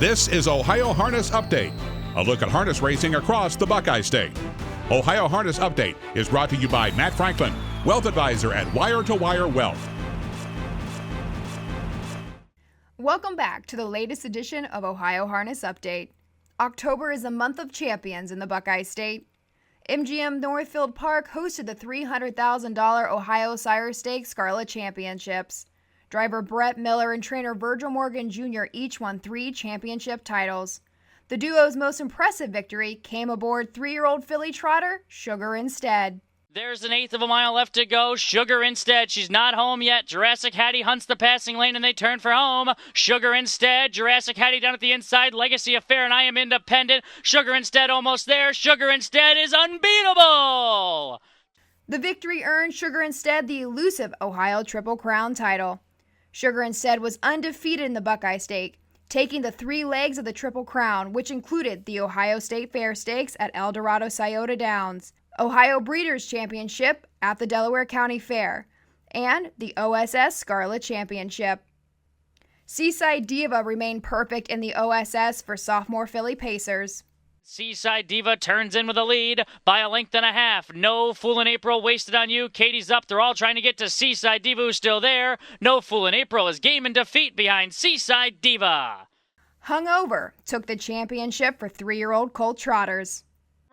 This is Ohio Harness Update, a look at harness racing across the Buckeye State. Ohio Harness Update is brought to you by Matt Franklin, Wealth Advisor at Wire to Wire Wealth. Welcome back to the latest edition of Ohio Harness Update. October is the month of champions in the Buckeye State. MGM Northfield Park hosted the $300,000 Ohio Sire Stakes Scarlet Championships. Driver Brett Miller and trainer Virgil Morgan Jr. each won 3 championship titles. The duo's most impressive victory came aboard 3-year-old filly trotter Sugar Instead. There's an eighth of a mile left to go. Sugar Instead. She's not home yet. Jurassic Hattie hunts the passing lane and they turn for home. Sugar Instead. Jurassic Hattie down at the inside. Legacy Affair and I Am Independent. Sugar Instead almost there. Sugar Instead is unbeatable. The victory earned Sugar Instead the elusive Ohio Triple Crown title. Sugar Instead was undefeated in the Buckeye State, taking the 3 legs of the Triple Crown, which included the Ohio State Fair Stakes at El Dorado Scioto Downs, Ohio Breeders' Championship at the Delaware County Fair, and the OSS Scarlet Championship. Seaside Diva remained perfect in the OSS for sophomore filly pacers. Seaside Diva turns in with a lead by a length and a half. No Foolin' April wasted on you. Katie's up. They're all trying to get to Seaside Diva, who's still there. No Foolin' April is game in defeat behind Seaside Diva. Hungover took the championship for 3-year-old colt trotters.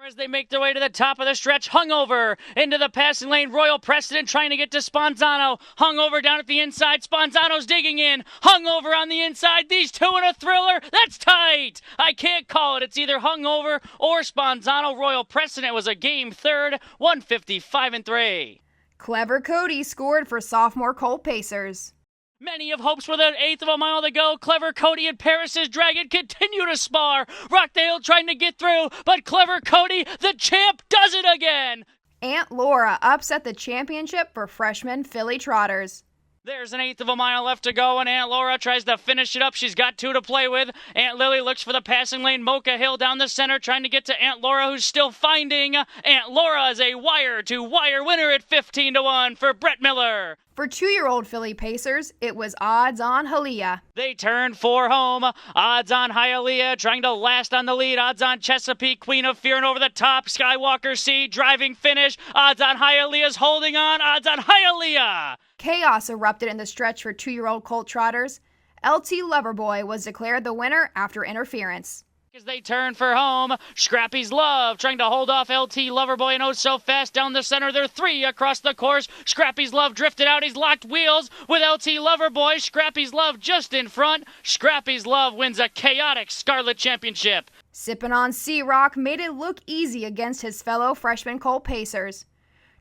As they make their way to the top of the stretch, Hungover into the passing lane. Royal Precedent trying to get to Sponzano. Hungover down at the inside. Sponzano's digging in. Hungover on the inside. These two in a thriller. That's tight. I can't call it. It's either Hungover or Sponzano. Royal Precedent was a game third. 155-3. Clever Cody scored for sophomore colt pacers. Many of hopes with an eighth of a mile to go. Clever Cody and Paris's Dragon continue to spar. Rockdale trying to get through, but Clever Cody, the champ, does it again. Aunt Laura upset the championship for freshman filly trotters. There's an eighth of a mile left to go, and Aunt Laura tries to finish it up. She's got 2 to play with. Aunt Lily looks for the passing lane. Mocha Hill down the center trying to get to Aunt Laura, who's still finding. Aunt Laura is a wire-to-wire winner at 15-1 for Brett Miller. For 2-year-old filly pacers, it was odds on Halia. They turn for home. Odds on Hialeah trying to last on the lead. Odds on Chesapeake, Queen of Fear, and over the top. Skywalker C, driving finish. Odds on Hialeah's holding on. Odds on Hialeah. Chaos erupted in the stretch for 2-year-old colt trotters. LT Loverboy was declared the winner after interference. As they turn for home, Scrappy's Love trying to hold off LT Loverboy and oh so fast down the center. They're 3 across the course. Scrappy's Love drifted out. He's locked wheels with LT Loverboy. Scrappy's Love just in front. Scrappy's Love wins a chaotic Scarlet Championship. Sippin' on C-Rock made it look easy against his fellow freshman colt pacers.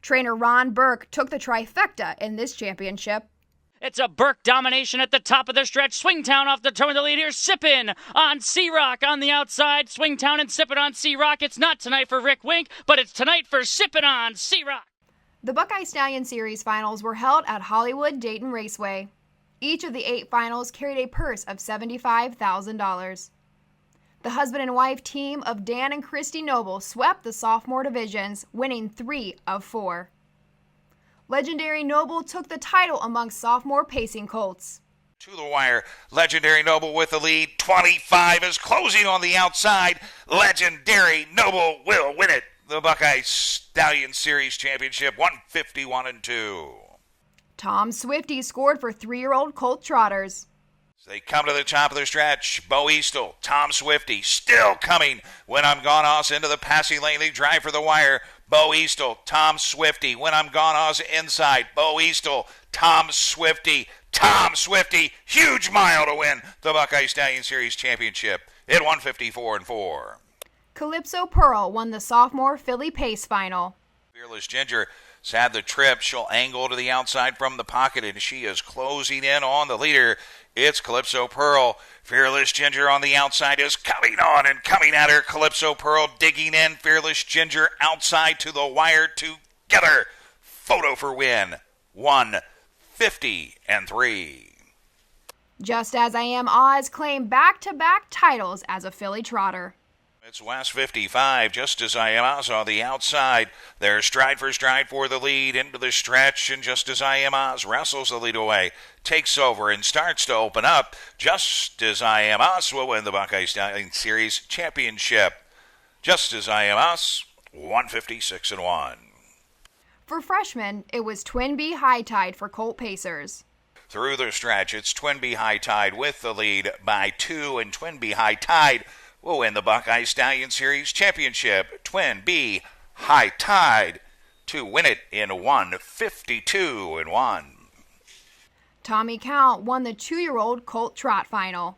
Trainer Ron Burke took the trifecta in this championship. It's a Burke domination at the top of the stretch. Swingtown off the turn of the lead here. Sippin' on C-Rock on the outside. Swingtown and Sippin' on C-Rock. It's not tonight for Rick Wink, but it's tonight for Sippin' on C-Rock. The Buckeye Stallion Series finals were held at Hollywood Dayton Raceway. Each of the 8 finals carried a purse of $75,000. The husband and wife team of Dan and Christy Noble swept the sophomore divisions, winning 3 of 4. Legendary Noble took the title amongst sophomore pacing colts. To the wire, Legendary Noble with the lead. 25 is closing on the outside. Legendary Noble will win it. The Buckeye Stallion Series Championship, 151-2. Tom Swifty scored for 3-year-old colt trotters. So they come to the top of the stretch. Bo Eastel, Tom Swifty, still coming. When I'm gone, Oz into the passing lane. They drive for the wire. Bo Eastel, Tom Swifty. When I'm gone, Oz inside. Bo Eastel, Tom Swifty. Tom Swifty, huge mile to win the Buckeye Stallion Series Championship at 154-4. Calypso Pearl won the sophomore filly pace final. Fearless Ginger has had the trip. She'll angle to the outside from the pocket, and she is closing in on the leader. It's Calypso Pearl. Fearless Ginger on the outside is coming on and coming at her. Calypso Pearl digging in. Fearless Ginger outside to the wire together. Photo for win. 150-3. Just As I Am Oz claimed back-to-back titles as a filly trotter. It's West 55, just as I am on the outside. They're stride for the lead into the stretch, and just as I am wrestles the lead away, takes over and starts to open up. Just as I am will win the Buckeye Stallion Series Championship. Just as I am 156-1. For freshmen, it was Twin B High Tide for Colt Pacers. Through the stretch, it's Twin B High Tide with the lead by 2, and Twin B High Tide will win the Buckeye Stallion Series Championship. Twin B High Tide to win it in 152-1. Tommy Count won the 2-year-old Colt Trot Final.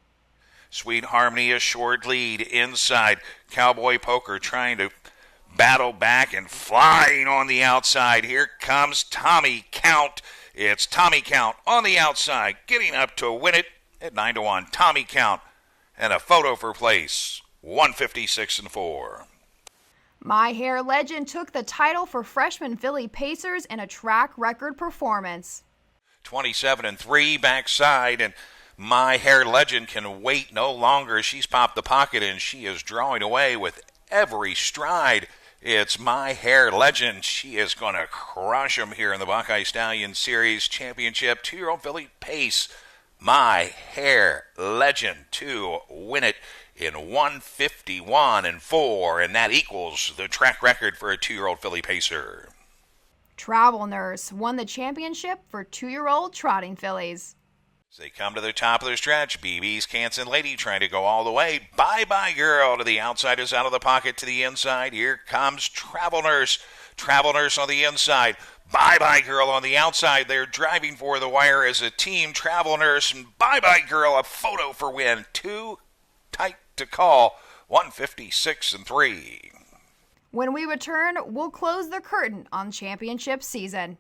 Sweet Harmony assured lead inside. Cowboy Poker trying to battle back and flying on the outside. Here comes Tommy Count. It's Tommy Count on the outside, getting up to win it at 9-1. Tommy Count and a photo for place, 156-4. My Hair Legend took the title for freshman Philly Pacers in a track record performance. 27-3 backside, and My Hair Legend can wait no longer. She's popped the pocket, and she is drawing away with every stride. It's My Hair Legend. She is going to crush them here in the Buckeye Stallion Series Championship. 2-year-old Philly Pace, My Hair Legend to win it in 151-4, and that equals the track record for a 2-year-old Philly Pacer. Travel Nurse won the championship for 2-year-old Trotting Fillies. As they come to the top of their stretch, BB's Canson Lady trying to go all the way. Bye-bye Girl to the outside is out of the pocket to the inside. Here comes Travel Nurse. Travel Nurse on the inside. Bye-bye Girl on the outside. They're driving for the wire as a team. Travel Nurse and Bye-bye Girl, a photo for win. Too tight to call. 156-3. When we return, we'll close the curtain on championship season.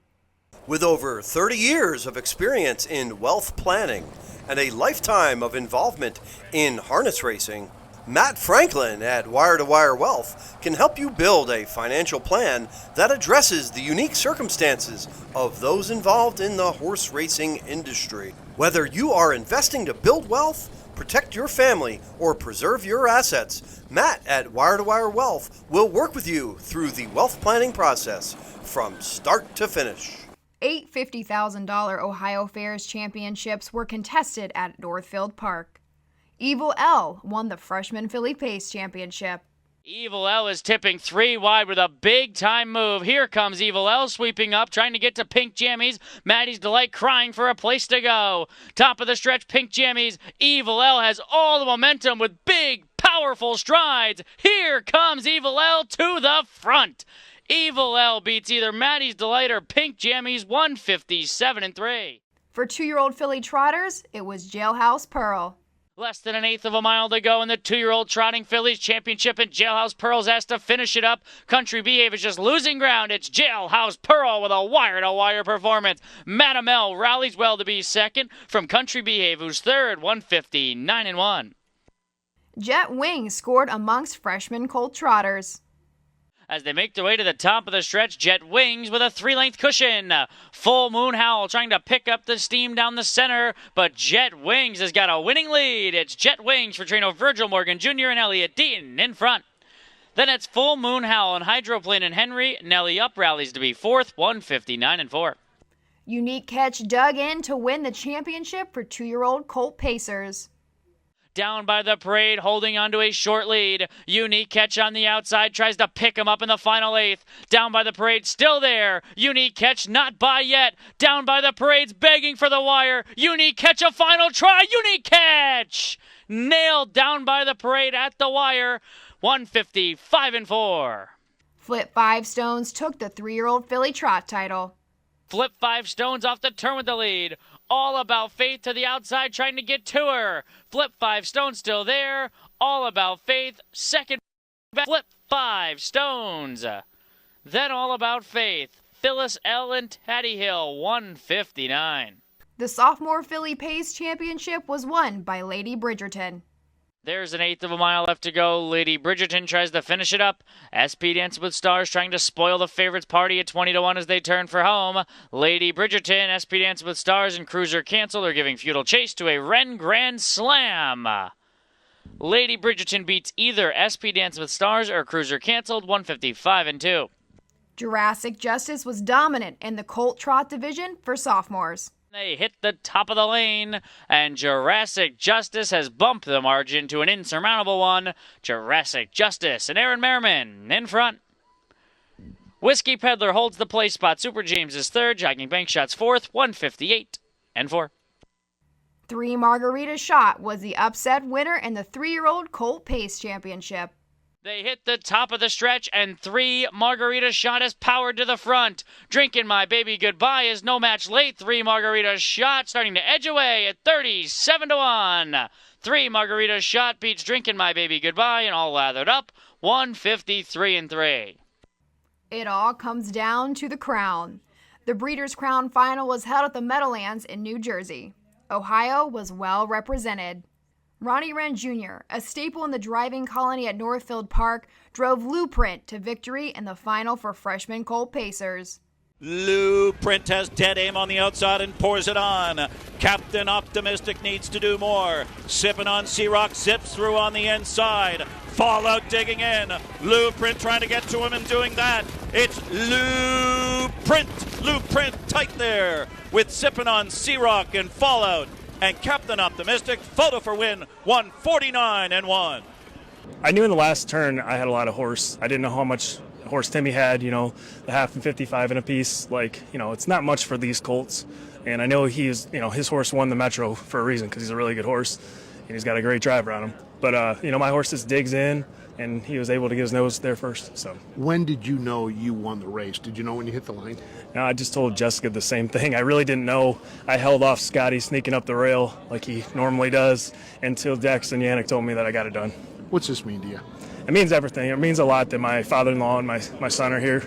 With over 30 years of experience in wealth planning and a lifetime of involvement in harness racing, Matt Franklin at Wire to Wire Wealth can help you build a financial plan that addresses the unique circumstances of those involved in the horse racing industry. Whether you are investing to build wealth, protect your family, or preserve your assets, Matt at Wire to Wire Wealth will work with you through the wealth planning process from start to finish. 8 $50,000 Ohio Fairs championships were contested at Northfield Park. Evil L won the Freshman Philly Pace Championship. Evil L is tipping 3 wide with a big-time move. Here comes Evil L sweeping up, trying to get to Pink Jammies. Maddie's Delight crying for a place to go. Top of the stretch, Pink Jammies. Evil L has all the momentum with big, powerful strides. Here comes Evil L to the front. Evil L beats either Maddie's Delight or Pink Jammies 157-3. For 2-year-old Philly Trotters, it was Jailhouse Pearl. Less than 1/8 of a mile to go in the 2-year-old Trotting Fillies Championship, and Jailhouse Pearl's asked to finish it up. Country Behave is just losing ground. It's Jailhouse Pearl with a wire-to-wire performance. Madam L rallies well to be second from Country Behave, who's third, 159-1. Jet Wing scored amongst freshman Colt Trotters. As they make their way to the top of the stretch, Jet Wings with a 3-length cushion. Full Moon Howl trying to pick up the steam down the center, but Jet Wings has got a winning lead. It's Jet Wings for trainer Virgil Morgan Jr. and Elliot Deaton in front. Then it's Full Moon Howl and Hydroplane and Henry. Nelly Up rallies to be fourth, 159-4. Unique Catch dug in to win the championship for 2-year-old Colt Pacers. Down by the parade, holding onto a short lead. Unique Catch on the outside, tries to pick him up in the final 8th. Down by the parade, still there. Unique Catch not by yet. Down by the parade's begging for the wire. Unique Catch a final try. Unique Catch! Nailed down by the parade at the wire. 155-4. Flip 5 Stones took the 3-year-old Philly Trot title. Flip 5 Stones off the turn with the lead. All About Faith to the outside, trying to get to her. Flip 5 Stones still there. All About Faith, second. Flip 5 Stones. Then All About Faith. Phyllis L. and Taddy Hill, 159. The sophomore Philly Pace Championship was won by Lady Bridgerton. There's an 1/8 of a mile left to go. Lady Bridgerton tries to finish it up. SP Dancing with Stars trying to spoil the favorites party at 20-1 as they turn for home. Lady Bridgerton, SP Dancing with Stars, and Cruiser Cancel are giving futile chase to a Wren Grand Slam. Lady Bridgerton beats either SP Dancing with Stars or Cruiser Canceled, 155-2. Jurassic Justice was dominant in the Colt Trot division for sophomores. They hit the top of the lane, and Jurassic Justice has bumped the margin to an insurmountable one. Jurassic Justice and Aaron Merriman in front. Whiskey Peddler holds the place spot. Super James is third. Jogging Bank Shots fourth, 158-4. 3 Margarita Shot was the upset winner in the 3-year-old Colt Pace Championship. They hit the top of the stretch, and 3 Margarita Shot is powered to the front. Drinking My Baby Goodbye is no match late. 3 Margarita Shot starting to edge away at 37-1. 3 Margarita Shot beats Drinking My Baby Goodbye, and all lathered up, 153-3. It all comes down to the crown. The Breeders' Crown Final was held at the Meadowlands in New Jersey. Ohio was well represented. Ronnie Wren Jr., a staple in the driving colony at Northfield Park, drove Lou Print to victory in the final for freshman Colt Pacers. Lou Print has dead aim on the outside and pours it on. Captain Optimistic needs to do more. Sipping on Sea-Rock, zips through on the inside. Fallout digging in. Lou Print trying to get to him and doing that. It's Lou Print. Lou Print tight there with Sipping on Sea-Rock and Fallout. And Captain Optimistic, photo for win, 149-1. I knew in the last turn I had a lot of horse. I didn't know how much horse Timmy had, the half and 55 in a piece. It's not much for these colts. And I know his horse won the Metro for a reason because he's a really good horse and he's got a great driver on him. But, my horse just digs in and he was able to get his nose there first. So when did you know you won the race? Did you know when you hit the line? No, I just told Jessica the same thing. I really didn't know. I held off Scotty sneaking up the rail like he normally does until Jackson Yannick told me that I got it done. What's this mean to you? It means everything. It means a lot that my father-in-law and my son are here.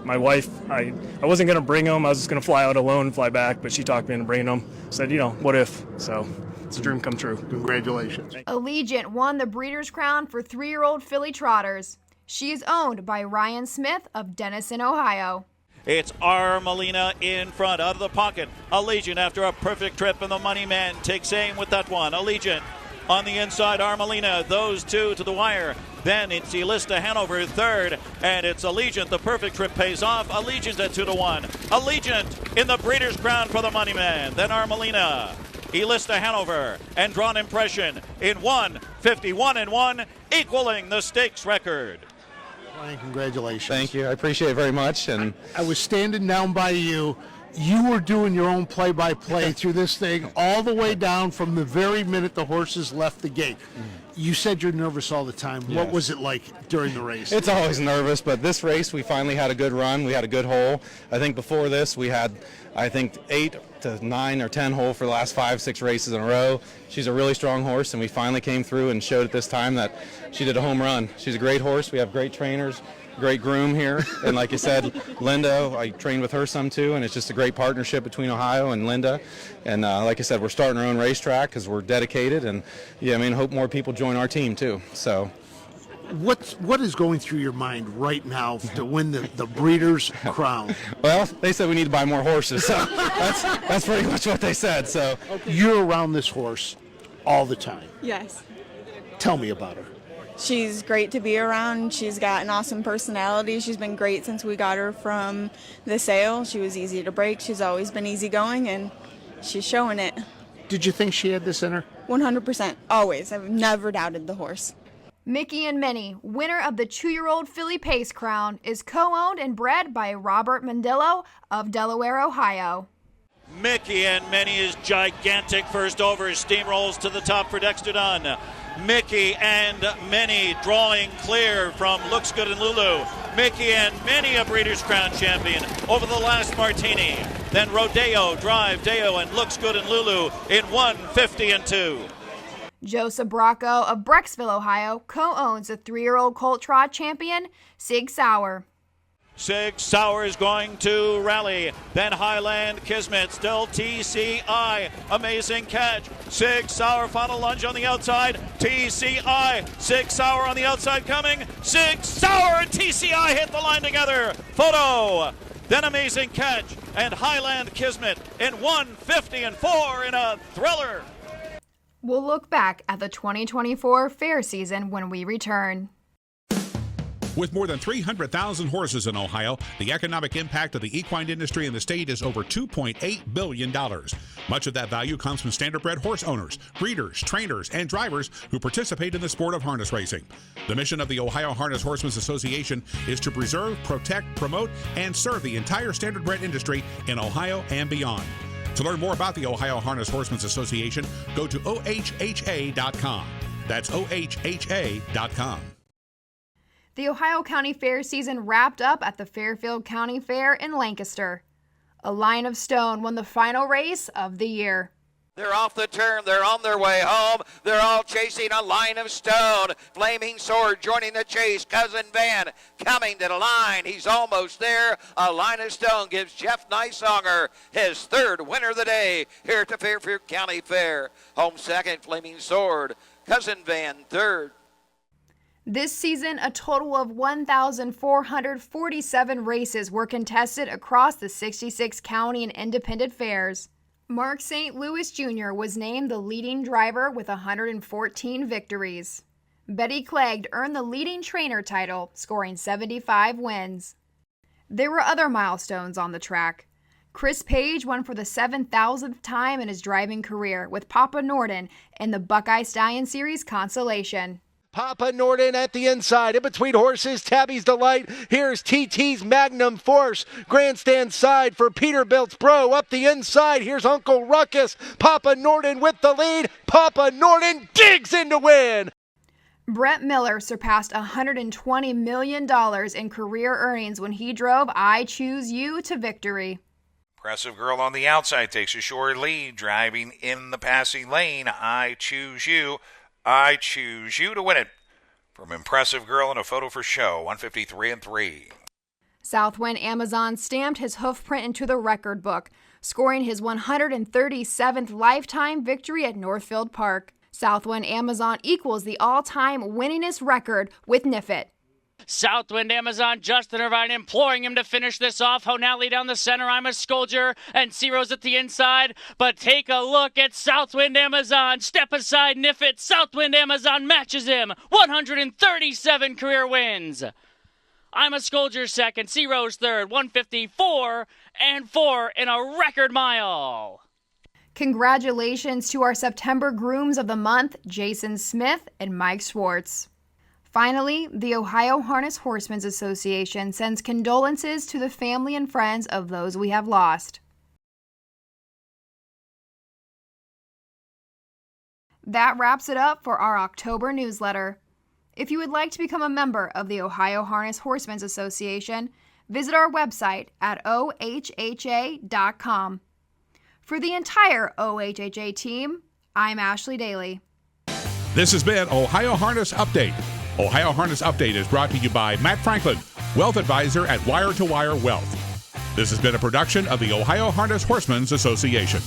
My wife, I wasn't going to bring them. I was just going to fly out alone and fly back, but she talked me into bringing them. Said, what if? So it's a dream come true. Congratulations. Allegiant won the Breeders' Crown for 3-year-old filly trotters. She is owned by Ryan Smith of Denison, Ohio. It's Armelina in front, out of the pocket. Allegiant after a perfect trip, and the money man takes aim with that one. Allegiant on the inside, Armelina, those two to the wire. Then it's Elista Hanover third, and it's Allegiant. The perfect trip pays off. Allegiant at 2-1. Allegiant in the Breeders' Crown for the money man. Then Armelina, Elista Hanover, and Drawn Impression in 151-1, equaling the stakes record. Ryan, congratulations. Thank you. I appreciate it very much. And I was standing down by you. You were doing your own play-by-play through this thing all the way down from the very minute the horses left the gate. You said you're nervous all the time. Yes. What was it like during the race? It's always nervous, but this race we finally had a good run. We had a good hole. I think before this we had, 8 to 9 or 10 hole for the last 5-6 races in a row. She's a really strong horse, and we finally came through and showed at this time that she did a home run. She's a great horse. We have great trainers, great groom here, and like you said, Linda, I trained with her some too, and it's just a great partnership between Ohio and Linda. And like I said, we're starting our own racetrack because we're dedicated, and hope more people join our team too. So what is going through your mind right now to win the Breeders' Crown? Well, they said we need to buy more horses, so that's pretty much what they said. So You're around this horse all the time. Yes. Tell me about her. She's great to be around. She's got an awesome personality. She's been great since we got her from the sale. She was easy to break. She's always been easygoing, and she's showing it. Did you think she had this in her? 100%. Always. I've never doubted the horse. Mickey and Minnie, winner of the 2-year-old filly Pace Crown, is co-owned and bred by Robert Mandillo of Delaware, Ohio. Mickey and Minnie is gigantic first over. Steamrolls to the top for Dexter Dunn. Mickey and Minnie drawing clear from Looks Good and Lulu. Mickey and Minnie, a Breeders' Crown champion over the last Martini. Then Rodeo, Drive, Deo, and Looks Good and Lulu in 150-2. Joseph Bracco of Brecksville, Ohio, co-owns the 3-year-old Colt Trot champion, Sig Sauer. Sig Sauer is going to rally. Then Highland Kismet, still TCI. Amazing catch. Sig Sauer, final lunge on the outside. TCI. Sig Sauer on the outside coming. Sig Sauer and TCI hit the line together. Photo. Then Amazing Catch and Highland Kismet in 150-4 in a thriller. We'll look back at the 2024 fair season when we return. With more than 300,000 horses in Ohio, the economic impact of the equine industry in the state is over $2.8 billion. Much of that value comes from standardbred horse owners, breeders, trainers, and drivers who participate in the sport of harness racing. The mission of the Ohio Harness Horsemen's Association is to preserve, protect, promote, and serve the entire standardbred industry in Ohio and beyond. To learn more about the Ohio Harness Horsemen's Association, go to ohha.com. That's ohha.com. The Ohio County Fair season wrapped up at the Fairfield County Fair in Lancaster. A Line of Stone won the final race of the year. They're off the turn. They're on their way home. They're all chasing a Line of Stone. Flaming Sword joining the chase. Cousin Van coming to the line. He's almost there. A Line of Stone gives Jeff Nysonger his third winner of the day here at the Fairfield County Fair. Home second, Flaming Sword. Cousin Van third. This season, a total of 1,447 races were contested across the 66 county and independent fairs. Mark St. Louis Jr. was named the leading driver with 114 victories. Betty Clegg earned the leading trainer title, scoring 75 wins. There were other milestones on the track. Chris Page won for the 7,000th time in his driving career with Papa Norden in the Buckeye Stallion Series Consolation. Papa Norden at the inside, in between horses, Tabby's Delight. Here's TT's Magnum Force. Grandstand side for Peterbilt's Bro. Up the inside, here's Uncle Ruckus. Papa Norden with the lead. Papa Norden digs in to win. Brett Miller surpassed $120 million in career earnings when he drove I Choose You to victory. Impressive Girl on the outside takes a short lead, driving in the passing lane. I Choose You. I Choose You to win it. From Impressive Girl and a photo for show, 153-3. Southwind Amazon stamped his hoofprint into the record book, scoring his 137th lifetime victory at Northfield Park. Southwind Amazon equals the all-time winningest record with Niffet. Southwind Amazon, Justin Irvine imploring him to finish this off. Honally down the center, I'm a Scolger, and Ciro's at the inside. But take a look at Southwind Amazon. Step aside, Niffet. Southwind Amazon matches him. 137 career wins. I'm a Scolger second, Ciro's third, 154 and 4 in a record mile. Congratulations to our September grooms of the month, Jason Smith and Mike Schwartz. Finally, the Ohio Harness Horsemen's Association sends condolences to the family and friends of those we have lost. That wraps it up for our October newsletter. If you would like to become a member of the Ohio Harness Horsemen's Association, visit our website at ohha.com. For the entire OHHA team, I'm Ashley Daly. This has been Ohio Harness Update. Ohio Harness Update is brought to you by Matt Franklin, Wealth Advisor at Wire to Wire Wealth. This has been a production of the Ohio Harness Horsemen's Association.